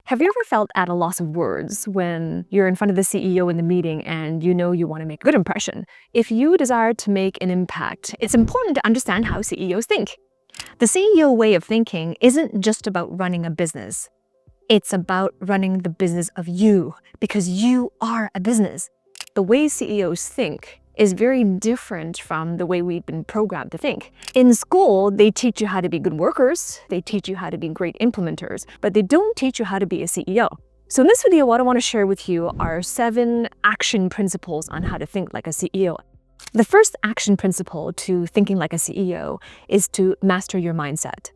Have you ever felt at a loss of words when you're in front of the CEO in the meeting and you know you want to make a good impression? If you desire to make an impact, it's important to understand how CEOs think. The CEO way of thinking isn't just about running a business. It's about running the business of you, because you are a business. The way CEOs think is very different from the way we've been programmed to think. In school, they teach you how to be good workers, they teach you how to be great implementers, but they don't teach you how to be a CEO. So in this video, what I want to share with you are 7 action principles on how to think like a CEO. The first action principle to thinking like a CEO is to master your mindset.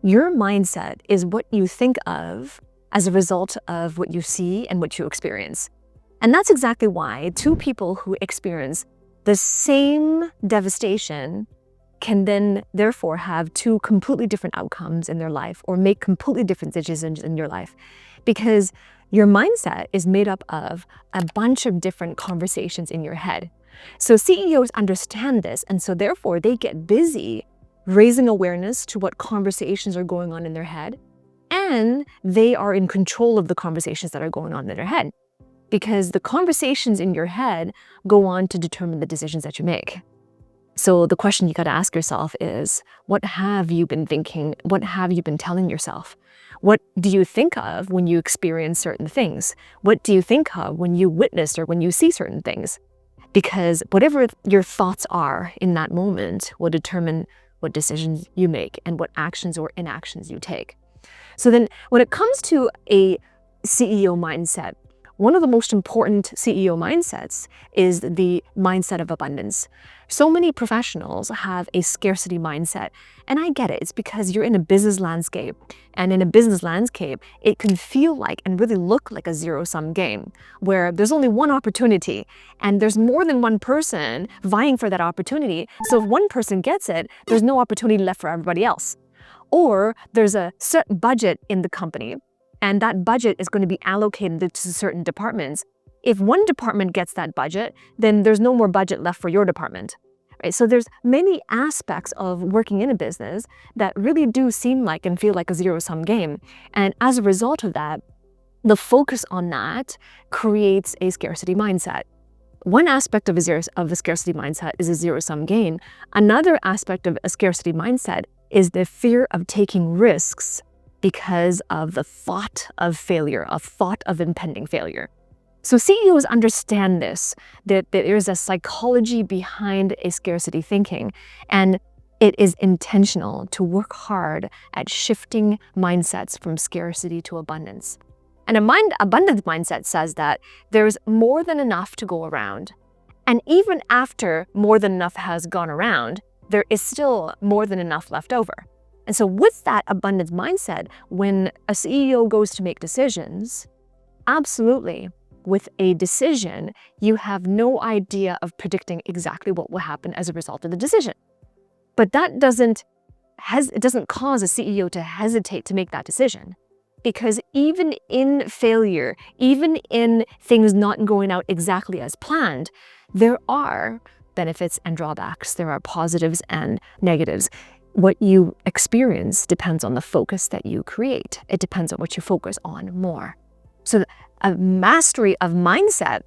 Your mindset is what you think of as a result of what you see and what you experience. And that's exactly why 2 people who experience the same devastation can then therefore have 2 completely different outcomes in their life or make completely different decisions in your life, because your mindset is made up of a bunch of different conversations in your head. So CEOs understand this, and so therefore they get busy raising awareness to what conversations are going on in their head, and they are in control of the conversations that are going on in their head, because the conversations in your head go on to determine the decisions that you make. So the question you got to ask yourself is, what have you been thinking? What have you been telling yourself? What do you think of when you experience certain things? What do you think of when you witness or when you see certain things? Because whatever your thoughts are in that moment will determine what decisions you make and what actions or inactions you take. So then when it comes to a CEO mindset, one of the most important CEO mindsets is the mindset of abundance. So many professionals have a scarcity mindset, and I get it. It's because you're in a business landscape, and in a business landscape, it can feel like and really look like a zero-sum game where there's only one opportunity and there's more than one person vying for that opportunity. So if one person gets it, there's no opportunity left for everybody else. Or there's a certain budget in the company, and that budget is going to be allocated to certain departments. If one department gets that budget, then there's no more budget left for your department. Right? So there's many aspects of working in a business that really do seem like and feel like a zero-sum game. And as a result of that, the focus on that creates a scarcity mindset. One aspect of a scarcity mindset is a zero-sum game. Another aspect of a scarcity mindset is the fear of taking risks because of the thought of failure, a thought of impending failure. So CEOs understand this, that there is a psychology behind a scarcity thinking, and it is intentional to work hard at shifting mindsets from scarcity to abundance. And abundance mindset says that there's more than enough to go around. And even after more than enough has gone around, there is still more than enough left over. And so with that abundance mindset, when a CEO goes to make decisions, absolutely, with a decision, you have no idea of predicting exactly what will happen as a result of the decision. But that doesn't cause a CEO to hesitate to make that decision. Because even in failure, even in things not going out exactly as planned, there are benefits and drawbacks. There are positives and negatives. What you experience depends on the focus that you create. It depends on what you focus on more. So a mastery of mindset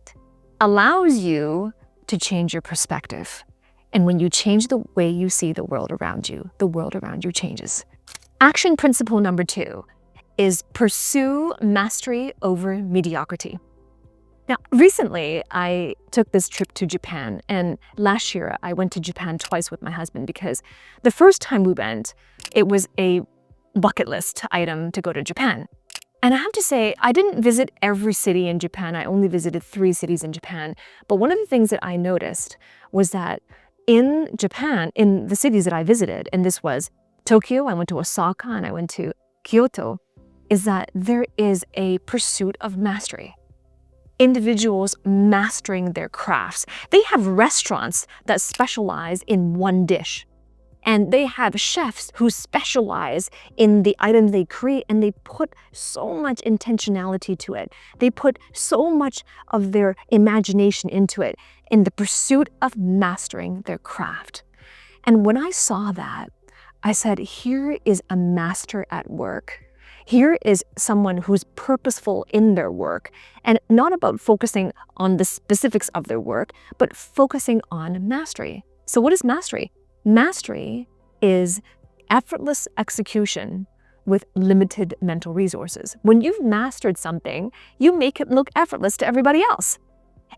allows you to change your perspective. And when you change the way you see the world around you changes. Action principle number 2 is pursue mastery over mediocrity. Now, recently, I took this trip to Japan, and last year I went to Japan twice with my husband because the first time we went, it was a bucket list item to go to Japan. And I have to say, I didn't visit every city in Japan. I only visited 3 cities in Japan. But one of the things that I noticed was that in Japan, in the cities that I visited, and this was Tokyo, I went to Osaka, and I went to Kyoto, is that there is a pursuit of mastery. Individuals mastering their crafts. They have restaurants that specialize in one dish. And they have chefs who specialize in the item they create, and they put so much intentionality to it. They put so much of their imagination into it in the pursuit of mastering their craft. And when I saw that, I said, here is a master at work. Here is someone who's purposeful in their work and not about focusing on the specifics of their work, but focusing on mastery. So what is mastery? Mastery is effortless execution with limited mental resources. When you've mastered something, you make it look effortless to everybody else.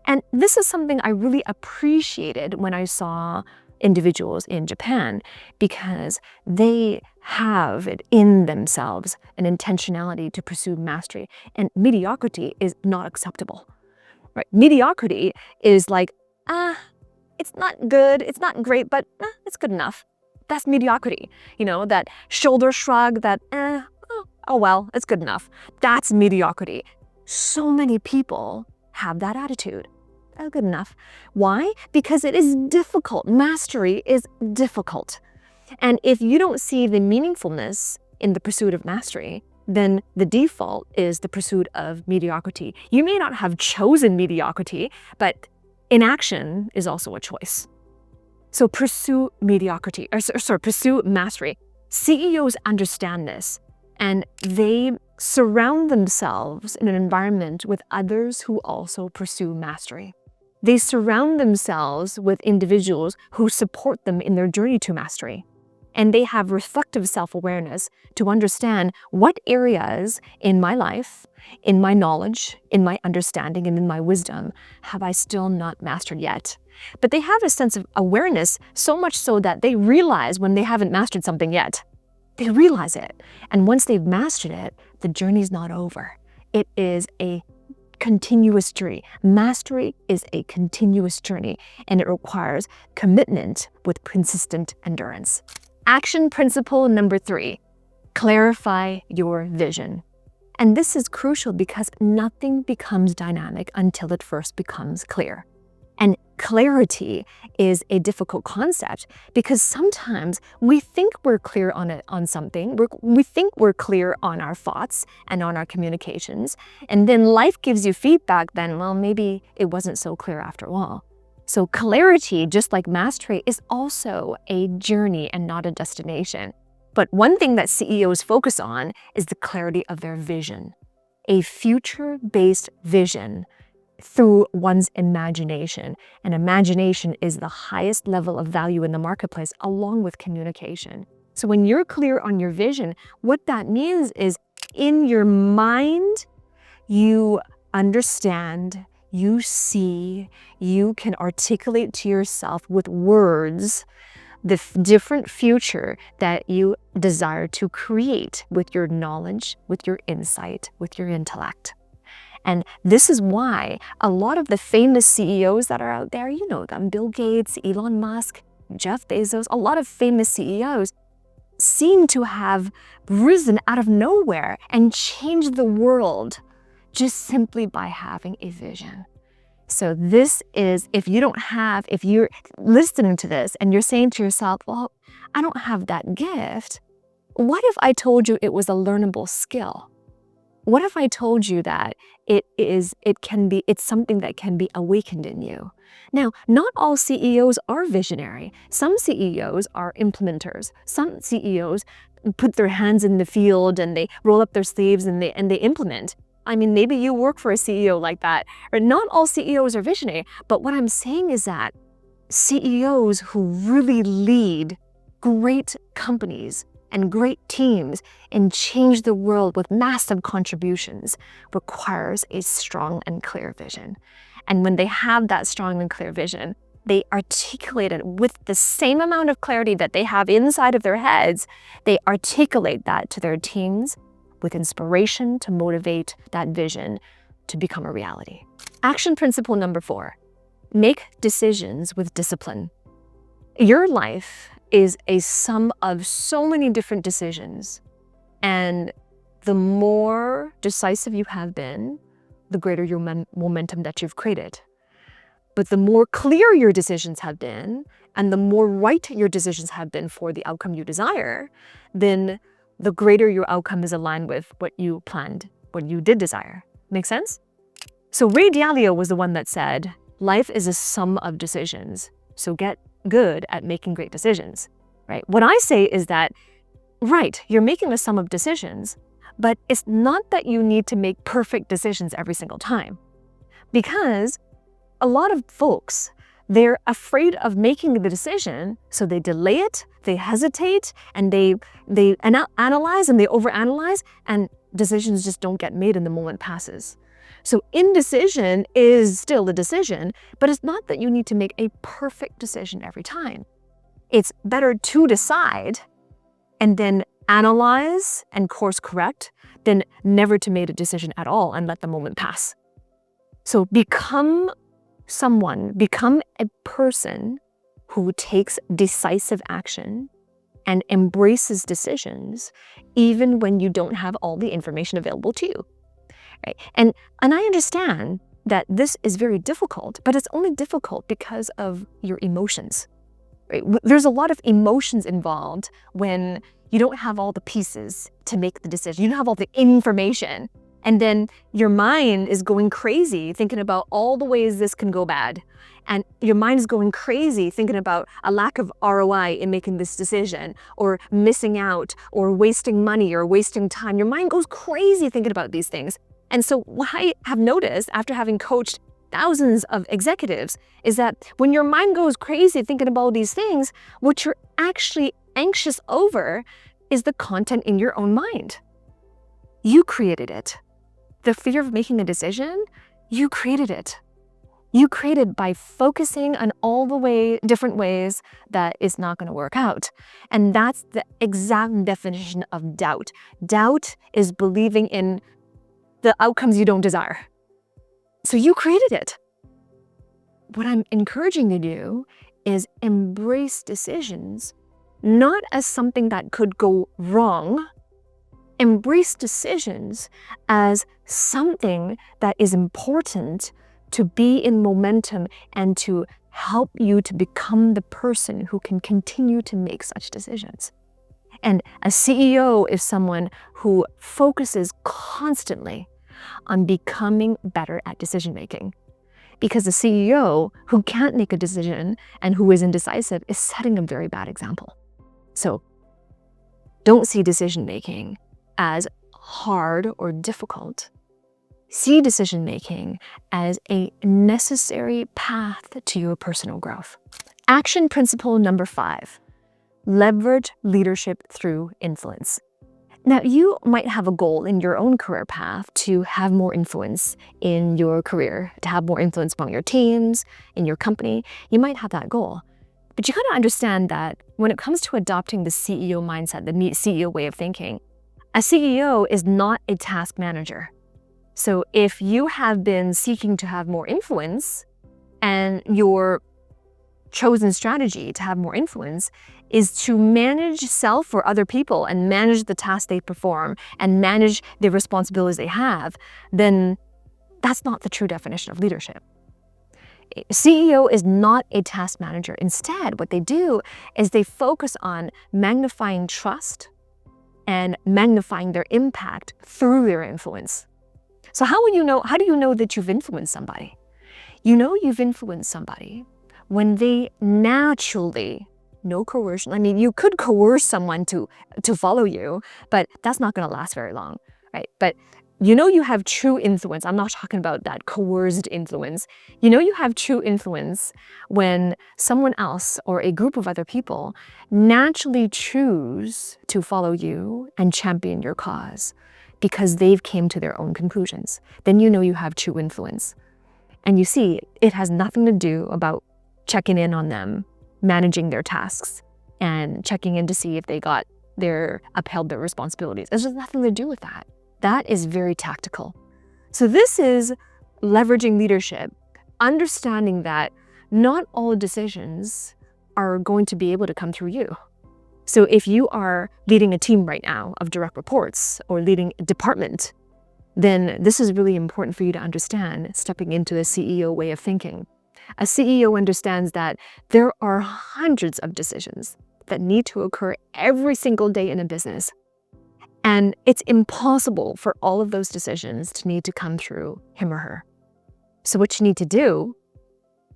And this is something I really appreciated when I saw individuals in Japan, because they have it in themselves an intentionality to pursue mastery. And mediocrity is not acceptable, right? Mediocrity is like, it's not good, it's not great, but it's good enough. That's mediocrity. That shoulder shrug, that, oh well, it's good enough. That's mediocrity. So many people have that attitude. That's good enough. Why? Because it is difficult. Mastery is difficult. And if you don't see the meaningfulness in the pursuit of mastery, then the default is the pursuit of mediocrity. You may not have chosen mediocrity, but inaction is also a choice. So pursue pursue mastery. CEOs understand this, and they surround themselves in an environment with others who also pursue mastery. They surround themselves with individuals who support them in their journey to mastery. And they have reflective self-awareness to understand what areas in my life, in my knowledge, in my understanding, and in my wisdom have I still not mastered yet. But they have a sense of awareness, so much so that they realize when they haven't mastered something yet. They realize it. And once they've mastered it, the journey's not over. It is a continuous journey. Mastery is a continuous journey, and it requires commitment with consistent endurance. Action principle number 3, clarify your vision. And this is crucial because nothing becomes dynamic until it first becomes clear. And clarity is a difficult concept because sometimes we think we're clear on something. We think we're clear on our thoughts and on our communications. And then life gives you feedback then, well, maybe it wasn't so clear after all. So clarity, just like mastery, is also a journey and not a destination. But one thing that CEOs focus on is the clarity of their vision, a future-based vision through one's imagination. And imagination is the highest level of value in the marketplace, along with communication. So when you're clear on your vision, what that means is in your mind, you understand, you see, you can articulate to yourself with words the different future that you desire to create with your knowledge, with your insight, with your intellect. And this is why a lot of the famous CEOs that are out there, you know them, Bill Gates, Elon Musk, Jeff Bezos, a lot of famous CEOs seem to have risen out of nowhere and changed the world just simply by having a vision. So this is, if you're listening to this and you're saying to yourself, well, I don't have that gift. What if I told you it was a learnable skill? What if I told you that it's something that can be awakened in you? Now, not all CEOs are visionary. Some CEOs are implementers. Some CEOs put their hands in the field and they roll up their sleeves and they implement. I mean, maybe you work for a CEO like that. Or not all CEOs are visionary, but what I'm saying is that CEOs who really lead great companies and great teams and change the world with massive contributions requires a strong and clear vision. And when they have that strong and clear vision, they articulate it with the same amount of clarity that they have inside of their heads. They articulate that to their teams with inspiration to motivate that vision to become a reality. Action principle number 4, make decisions with discipline. Your life is a sum of so many different decisions. And the more decisive you have been, the greater your momentum that you've created. But the more clear your decisions have been, and the more right your decisions have been for the outcome you desire, then the greater your outcome is aligned with what you planned, what you did desire. Make sense? So Ray Dalio was the one that said, life is a sum of decisions. So get good at making great decisions, right? What I say is that, right, you're making a sum of decisions, But it's not that you need to make perfect decisions every single time, because a lot of folks, they're afraid of making the decision, so they delay it, they hesitate, and they analyze and they overanalyze, and decisions just don't get made and the moment passes. So indecision is still a decision, but it's not that you need to make a perfect decision every time. It's better to decide and then analyze and course correct than never to make a decision at all and let the moment pass. So become a person who takes decisive action and embraces decisions even when you don't have all the information available to you. Right? And I understand that this is very difficult, but it's only difficult because of your emotions. Right? There's a lot of emotions involved when you don't have all the pieces to make the decision. You don't have all the information. And then your mind is going crazy thinking about all the ways this can go bad. And your mind is going crazy thinking about a lack of ROI in making this decision, or missing out, or wasting money, or wasting time. Your mind goes crazy thinking about these things. And so what I have noticed after having coached thousands of executives is that when your mind goes crazy thinking about all these things, what you're actually anxious over is the content in your own mind. You created it. The fear of making a decision, you created it. You created by focusing on all the different ways that it's not going to work out. And that's the exact definition of doubt. Doubt is believing in the outcomes you don't desire. So you created it. What I'm encouraging you to do is embrace decisions, not as something that could go wrong. Embrace decisions as something that is important to be in momentum and to help you to become the person who can continue to make such decisions. And a CEO is someone who focuses constantly on becoming better at decision making. Because a CEO who can't make a decision and who is indecisive is setting a very bad example. So don't see decision making as hard or difficult. See decision making as a necessary path to your personal growth. Action principle number 5, leverage leadership through influence. Now, you might have a goal in your own career path to have more influence in your career, to have more influence among your teams, in your company. You might have that goal. But you gotta understand that when it comes to adopting the CEO mindset, the CEO way of thinking, a CEO is not a task manager. So if you have been seeking to have more influence and your chosen strategy to have more influence is to manage self or other people and manage the tasks they perform and manage the responsibilities they have, then that's not the true definition of leadership. A CEO is not a task manager. Instead, what they do is they focus on magnifying trust and magnifying their impact through their influence. So how do you know that you've influenced somebody? You know you've influenced somebody when they naturally, no coercion. I mean, you could coerce someone to follow you, but that's not going to last very long, right? But you know you have true influence. I'm not talking about that coerced influence. You know you have true influence when someone else or a group of other people naturally choose to follow you and champion your cause because they've came to their own conclusions. Then you know you have true influence. And you see, it has nothing to do about checking in on them, managing their tasks, and checking in to see if they upheld their responsibilities. It has nothing to do with that. That is very tactical. So this is leveraging leadership, understanding that not all decisions are going to be able to come through you. So if you are leading a team right now of direct reports or leading a department, then this is really important for you to understand, stepping into the CEO way of thinking. A CEO understands that there are hundreds of decisions that need to occur every single day in a business. And it's impossible for all of those decisions to need to come through him or her. So what you need to do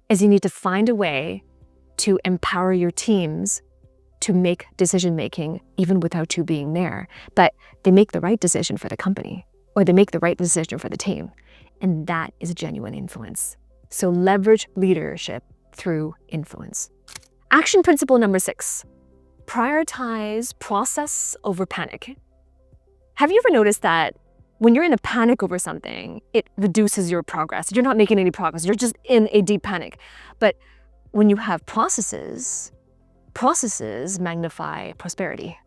is you need to find a way to empower your teams to make decision-making even without you being there, but they make the right decision for the company, or they make the right decision for the team. And that is genuine influence. So leverage leadership through influence. Action principle number 6, prioritize process over panic. Have you ever noticed that when you're in a panic over something, it reduces your progress? You're not making any progress. You're just in a deep panic. But when you have processes magnify prosperity.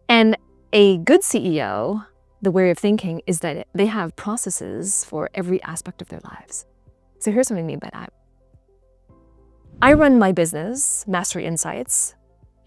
And a good CEO, the way of thinking is that they have processes for every aspect of their lives. So here's what I mean by that. I run my business, Mastery Insights,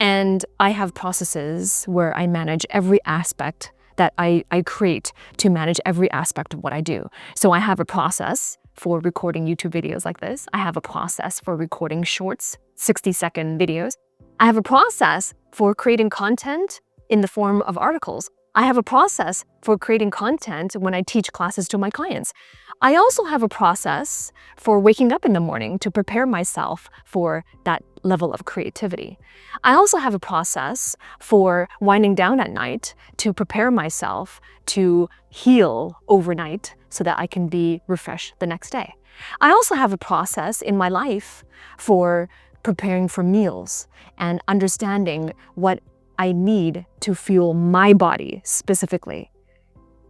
and I have processes where I manage every aspect that I create to manage every aspect of what I do. So I have a process for recording YouTube videos like this. I have a process for recording shorts, 60-second videos. I have a process for creating content in the form of articles. I have a process for creating content when I teach classes to my clients. I also have a process for waking up in the morning to prepare myself for that level of creativity. I also have a process for winding down at night to prepare myself to heal overnight so that I can be refreshed the next day. I also have a process in my life for preparing for meals and understanding what I need to fuel my body specifically.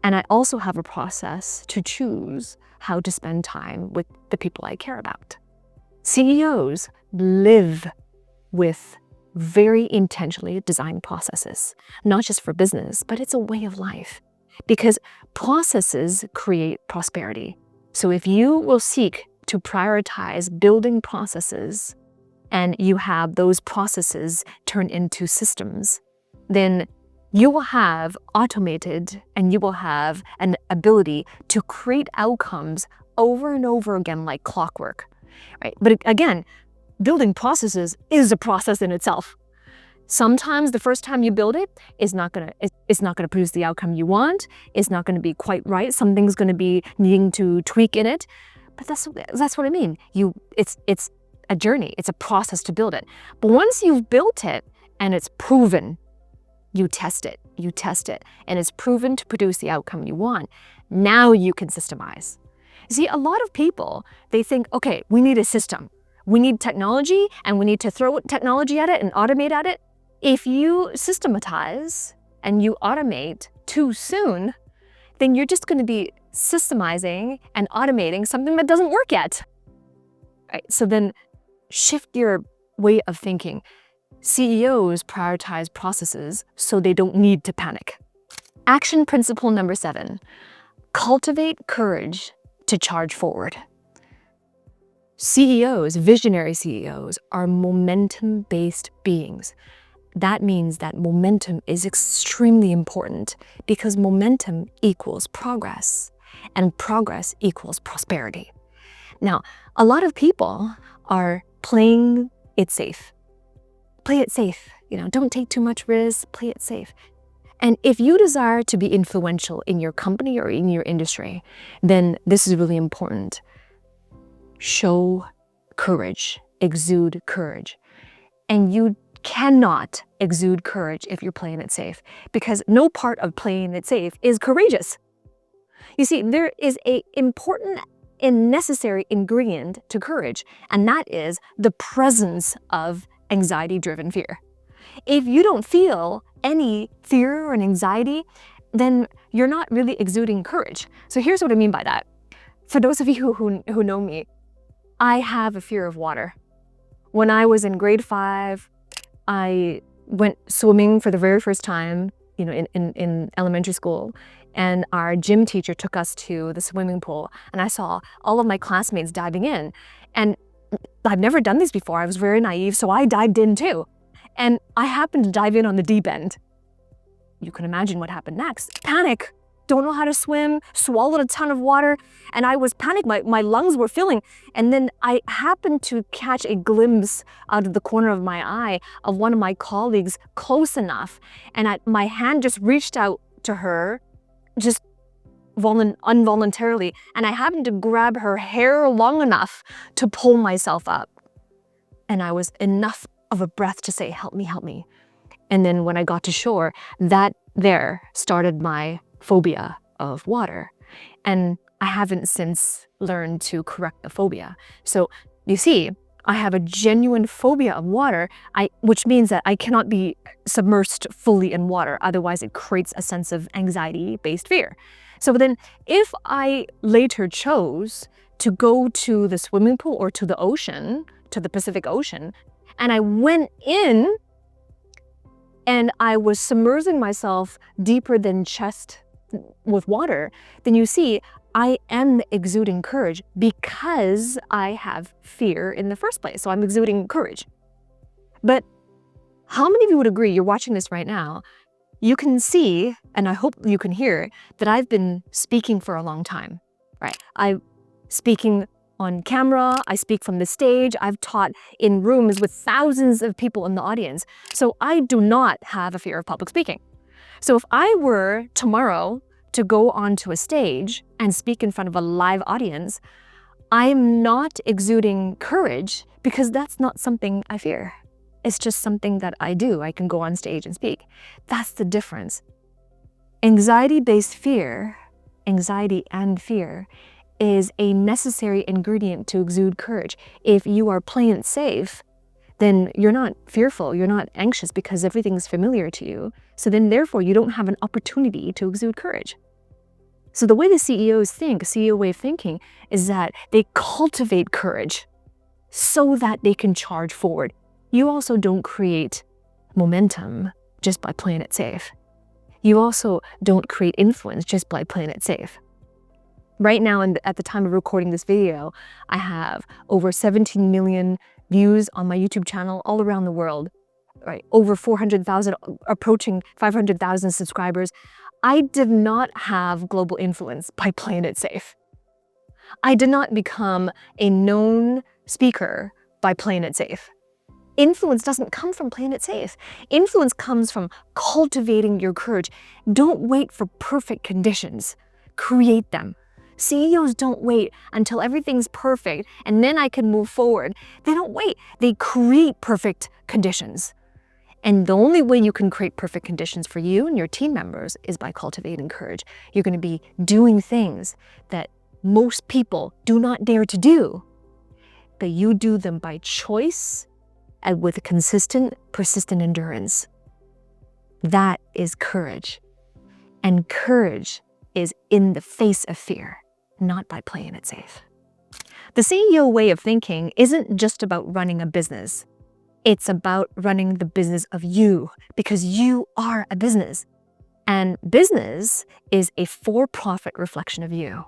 And I also have a process to choose how to spend time with the people I care about. CEOs live with very intentionally designed processes, not just for business, but it's a way of life, because processes create prosperity. So if you will seek to prioritize building processes and you have those processes turn into systems, then you will have automated and you will have an ability to create outcomes over and over again like clockwork, right? But again, building processes is a process in itself. Sometimes the first time you build it, it's not gonna produce the outcome you want. It's not gonna be quite right. Something's gonna be needing to tweak in it. But that's what I mean. It's a journey. It's a process to build it. But once you've built it and it's proven, you test it, and it's proven to produce the outcome you want. Now you can systemize. See, a lot of people, they think, okay, we need a system. We need technology, and we need to throw technology at it and automate at it. If you systematize and you automate too soon, then you're just going to be systemizing and automating something that doesn't work yet. Right? So then shift your way of thinking. CEOs prioritize processes so they don't need to panic. Action principle number 7, cultivate courage to charge forward. CEOs, visionary CEOs, are momentum-based beings. That means that momentum is extremely important because momentum equals progress, and progress equals prosperity. Now, a lot of people are playing it safe. Play it safe, don't take too much risk, play it safe. And if you desire to be influential in your company or in your industry, then this is really important. Show courage, exude courage. And you cannot exude courage if you're playing it safe, because no part of playing it safe is courageous. You see, there is an important and necessary ingredient to courage, and that is the presence of anxiety-driven fear. If you don't feel any fear or anxiety, then you're not really exuding courage. So here's what I mean by that. For those of you who know me, I have a fear of water. When I was in grade 5, I went swimming for the very first time, in elementary school, and our gym teacher took us to the swimming pool, and I saw all of my classmates diving in. And I've never done this before. I was very naive, so I dived in too. And I happened to dive in on the deep end. You can imagine what happened next. Panic. Don't know how to swim, swallowed a ton of water, and I was panicked. My lungs were filling. And then I happened to catch a glimpse out of the corner of my eye of one of my colleagues close enough. And my hand just reached out to her, just involuntarily, and I happened to grab her hair long enough to pull myself up. And I was enough of a breath to say, help me, help me. And then when I got to shore, that there started my phobia of water. And I haven't since learned to correct the phobia. So you see, I have a genuine phobia of water, which means that I cannot be submersed fully in water. Otherwise, it creates a sense of anxiety-based fear. So then if I later chose to go to the swimming pool or to the ocean, to the Pacific Ocean, and I went in and I was submersing myself deeper than chest with water, then you see, I am exuding courage because I have fear in the first place. So I'm exuding courage. But how many of you would agree, you're watching this right now, you can see, and I hope you can hear, that I've been speaking for a long time, right? I'm speaking on camera, I speak from the stage, I've taught in rooms with thousands of people in the audience. So I do not have a fear of public speaking. So if I were tomorrow to go onto a stage and speak in front of a live audience, I'm not exuding courage because that's not something I fear. It's just something that I do. I can go on stage and speak. That's the difference. Anxiety-based fear, anxiety and fear, is a necessary ingredient to exude courage. If you are playing it safe, then you're not fearful, you're not anxious because everything's familiar to you. So then therefore you don't have an opportunity to exude courage. So the way the CEOs think, CEO way of thinking, is that they cultivate courage so that they can charge forward. You also don't create momentum just by playing it safe. You also don't create influence just by playing it safe. Right now, at the time of recording this video, I have over 17 million views on my YouTube channel all around the world, right? Over 400,000, approaching 500,000 subscribers. I did not have global influence by playing it safe. I did not become a known speaker by playing it safe. Influence doesn't come from playing it safe. Influence comes from cultivating your courage. Don't wait for perfect conditions. Create them. CEOs don't wait until everything's perfect and then I can move forward. They don't wait. They create perfect conditions. And the only way you can create perfect conditions for you and your team members is by cultivating courage. You're going to be doing things that most people do not dare to do, but you do them by choice and with consistent, persistent endurance. That is courage. And courage is in the face of fear, not by playing it safe. The CEO way of thinking isn't just about running a business. It's about running the business of you, because you are a business. And business is a for-profit reflection of you.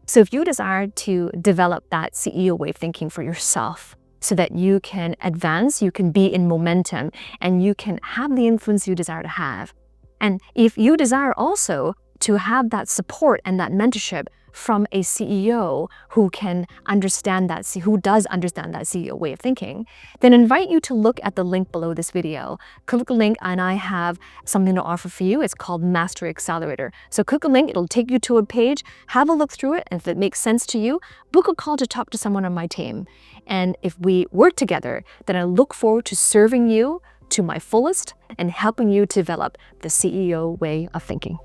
So if you desire to develop that CEO way of thinking for yourself so that you can advance, you can be in momentum, and you can have the influence you desire to have. And if you desire also to have that support and that mentorship from a CEO who can understand that, who does understand that CEO way of thinking, then invite you to look at the link below this video. Click the link and I have something to offer for you. It's called Mastery Accelerator. So click a link, it'll take you to a page, have a look through it, and if it makes sense to you, book a call to talk to someone on my team. And if we work together, then I look forward to serving you to my fullest and helping you develop the CEO way of thinking.